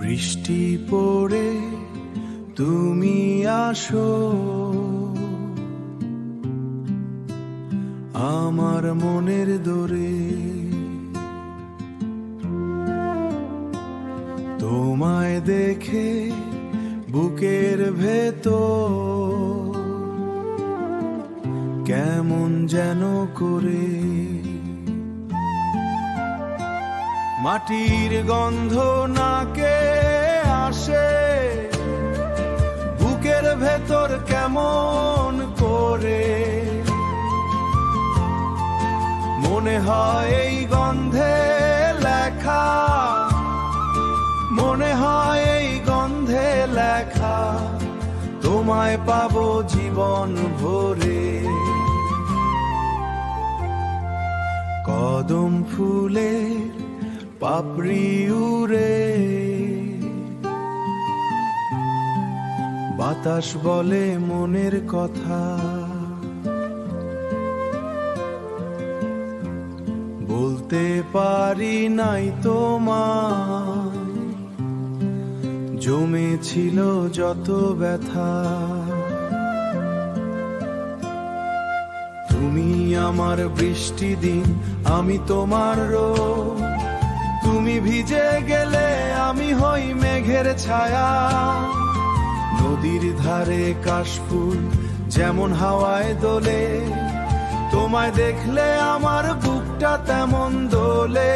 বৃষ্টি পড়ে তুমি আসো, আমার মনের দোরে। তোমায় দেখে বুকের ভেতর কেমন যেন করে, মাটির গন্ধ নাকে আসে, বুকের ভেতর কেমন করে। মনে হয় এই গন্ধে লেখা, মনে হয় এই গন্ধে লেখা, তোমায় পাবো জীবন ভরে। কদম ফুলের পাপড়ি উড়ে, বাতাস বলে মনের কথা। বলতে পারি নাই তোমায়, জমেছিল যত ব্যথা। তুমি আমার বৃষ্টি দিন, আমি তোমার রোদ। তুমি ভিজে গেলে আমি হই মেঘের ছায়া। নদীর ধারে কাশফুল যেমন হাওয়ায় দোলে, তোমায় দেখলে আমার বুকটা তেমন দোলে।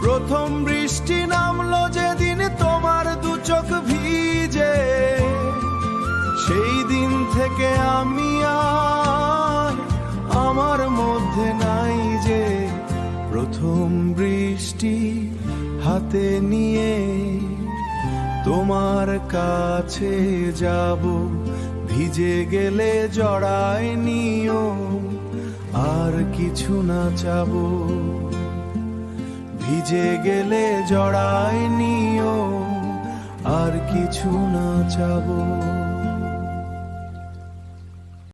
প্রথম বৃষ্টি নামলো যেদিন তোমার দু চোখ ভিজে, সেই দিন থেকে আমি আর আমার মধ্যে নাই যে প্রথম বৃষ্টি হাতে নিয়ে তোমার কাছে যাব। ভিজে গেলে জড়ায় নিও, আর কিছু না চাবো। ভিজে গেলে জড়ায় নিও, আর কিছু না চাবো।